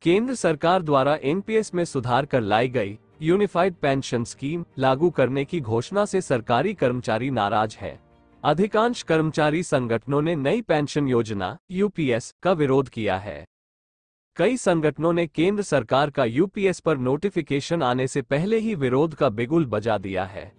केंद्र सरकार द्वारा एनपीएस में सुधार कर लाई गई यूनिफाइड पेंशन स्कीम लागू करने की घोषणा से सरकारी कर्मचारी नाराज हैं। अधिकांश कर्मचारी संगठनों ने नई पेंशन योजना यूपीएस का विरोध किया है। कई संगठनों ने केंद्र सरकार का यूपीएस पर नोटिफिकेशन आने से पहले ही विरोध का बिगुल बजा दिया है।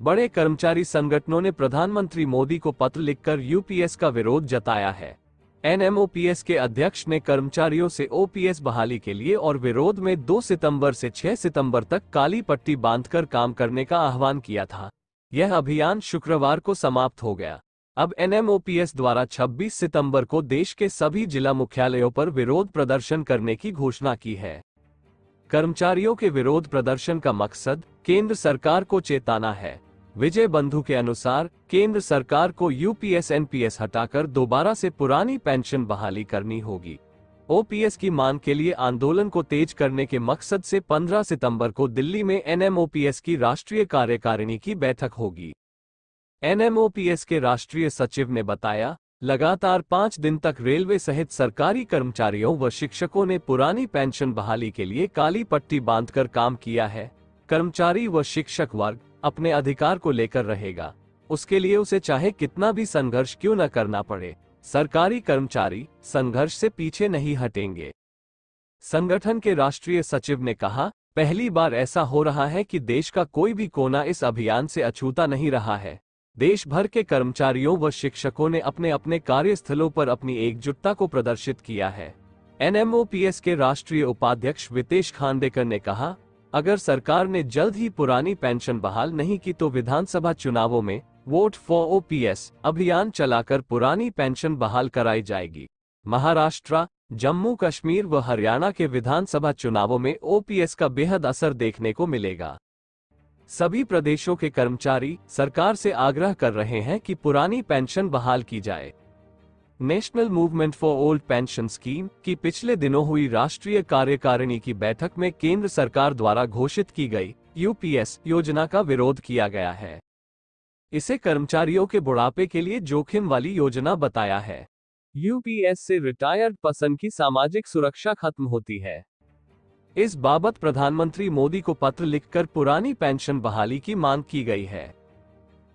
बड़े कर्मचारी संगठनों ने प्रधानमंत्री मोदी को पत्र लिखकर यूपीएस का विरोध जताया है। एनएमओपीएस के अध्यक्ष ने कर्मचारियों से ओपीएस बहाली के लिए और विरोध में 2 सितंबर से 6 सितंबर तक काली पट्टी बांधकर काम करने का आह्वान किया था। यह अभियान शुक्रवार को समाप्त हो गया। अब एनएमओपीएस द्वारा 26 सितंबर को देश के सभी जिला मुख्यालयों पर विरोध प्रदर्शन करने की घोषणा की है। कर्मचारियों के विरोध प्रदर्शन का मकसद केंद्र सरकार को चेताना है। विजय बंधु के अनुसार केंद्र सरकार को यूपीएस एनपीएस हटाकर दोबारा से पुरानी पेंशन बहाली करनी होगी। ओपीएस की मांग के लिए आंदोलन को तेज करने के मकसद से 15 सितंबर को दिल्ली में एनएमओपीएस की राष्ट्रीय कार्यकारिणी की बैठक होगी। एनएमओपीएस के राष्ट्रीय सचिव ने बताया, लगातार 5 दिन तक रेलवे सहित सरकारी कर्मचारियों व शिक्षकों ने पुरानी पेंशन बहाली के लिए काली पट्टी बांधकर काम किया है। कर्मचारी व शिक्षक वर्ग अपने अधिकार को लेकर रहेगा, उसके लिए उसे चाहे कितना भी संघर्ष क्यों न करना पड़े। सरकारी कर्मचारी संघर्ष से पीछे नहीं हटेंगे। संगठन के राष्ट्रीय सचिव ने कहा, पहली बार ऐसा हो रहा है कि देश का कोई भी कोना इस अभियान से अछूता नहीं रहा है। देश भर के कर्मचारियों व शिक्षकों ने अपने अपने कार्यस्थलों पर अपनी एकजुटता को प्रदर्शित किया है। एनएमओपीएस के राष्ट्रीय उपाध्यक्ष वितेश खांडेकर ने कहा, अगर सरकार ने जल्द ही पुरानी पेंशन बहाल नहीं की तो विधानसभा चुनावों में वोट फॉर ओपीएस अभियान चलाकर पुरानी पेंशन बहाल कराई जाएगी। महाराष्ट्र, जम्मू कश्मीर व हरियाणा के विधानसभा चुनावों में ओपीएस का बेहद असर देखने को मिलेगा। सभी प्रदेशों के कर्मचारी सरकार से आग्रह कर रहे हैं कि पुरानी पेंशन बहाल की जाए। National movement for old pension scheme की पिछले दिनों हुई राष्ट्रीय कार्यकारिणी की बैठक में केंद्र सरकार द्वारा घोषित की गई यूपीएस योजना का विरोध किया गया है। इसे कर्मचारियों के बुढ़ापे के लिए जोखिम वाली योजना बताया है। यूपीएस से रिटायर्ड पर्सन की सामाजिक सुरक्षा खत्म होती है। इस बाबत प्रधानमंत्री मोदी को पत्र लिखकर पुरानी पेंशन बहाली की मांग की गई है।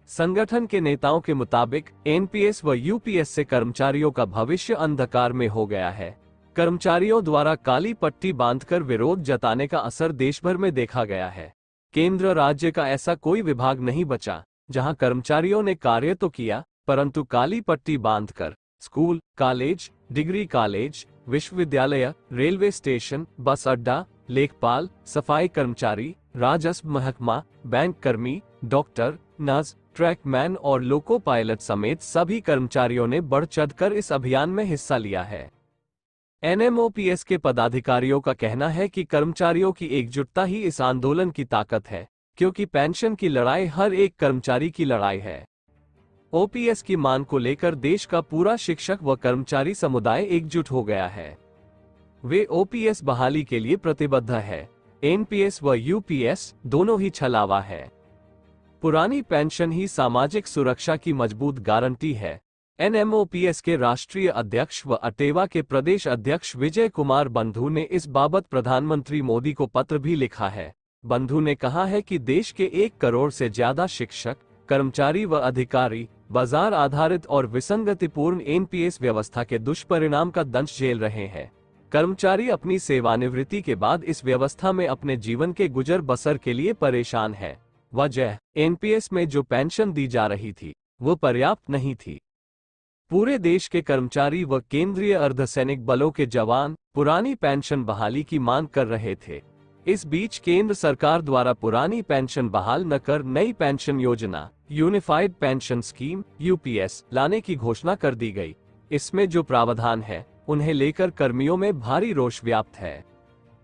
संगठन के नेताओं के मुताबिक एनपीएस व यूपीएस से कर्मचारियों का भविष्य अंधकार में हो गया है। कर्मचारियों द्वारा काली पट्टी बांधकर विरोध जताने का असर देश भर में देखा गया है। केंद्र राज्य का ऐसा कोई विभाग नहीं बचा जहां कर्मचारियों ने कार्य तो किया, परंतु काली पट्टी बांधकर स्कूल, कॉलेज, डिग्री कॉलेज, विश्वविद्यालय, रेलवे स्टेशन, बस अड्डा, लेखपाल, सफाई कर्मचारी, राजस्व महकमा, बैंक कर्मी, डॉक्टर, नर्स, ट्रैकमैन और लोको पायलट समेत सभी कर्मचारियों ने बढ़ चढ़कर इस अभियान में हिस्सा लिया है। एनएमओपीएस के पदाधिकारियों का कहना है कि कर्मचारियों की एकजुटता ही इस आंदोलन की ताकत है, क्योंकि पेंशन की लड़ाई हर एक कर्मचारी की लड़ाई है। ओपीएस की मांग को लेकर देश का पूरा शिक्षक व कर्मचारी समुदाय एकजुट हो गया है। वे ओपीएस बहाली के लिए प्रतिबद्ध है। एनपीएस व यूपीएस दोनों ही छलावा है। पुरानी पेंशन ही सामाजिक सुरक्षा की मजबूत गारंटी है। एनएमओपीएस के राष्ट्रीय अध्यक्ष व अटेवा के प्रदेश अध्यक्ष विजय कुमार बंधु ने इस बाबत प्रधानमंत्री मोदी को पत्र भी लिखा है। बंधु ने कहा है कि देश के 1 करोड़ से ज्यादा शिक्षक, कर्मचारी व अधिकारी बाजार आधारित और विसंगतिपूर्ण एनपीएस व्यवस्था के दुष्परिणाम का दंश झेल रहे हैं। कर्मचारी अपनी सेवानिवृत्ति के बाद इस व्यवस्था में अपने जीवन के गुजर बसर के लिए परेशान है। वजह, एनपीएस में जो पेंशन दी जा रही थी वो पर्याप्त नहीं थी। पूरे देश के कर्मचारी व केंद्रीय अर्धसैनिक बलों के जवान पुरानी पेंशन बहाली की मांग कर रहे थे। इस बीच केंद्र सरकार द्वारा पुरानी पेंशन बहाल न कर नई पेंशन योजना यूनिफाइड पेंशन स्कीम यूपीएस लाने की घोषणा कर दी गई। इसमें जो प्रावधान है उन्हें लेकर कर्मियों में भारी रोष व्याप्त है।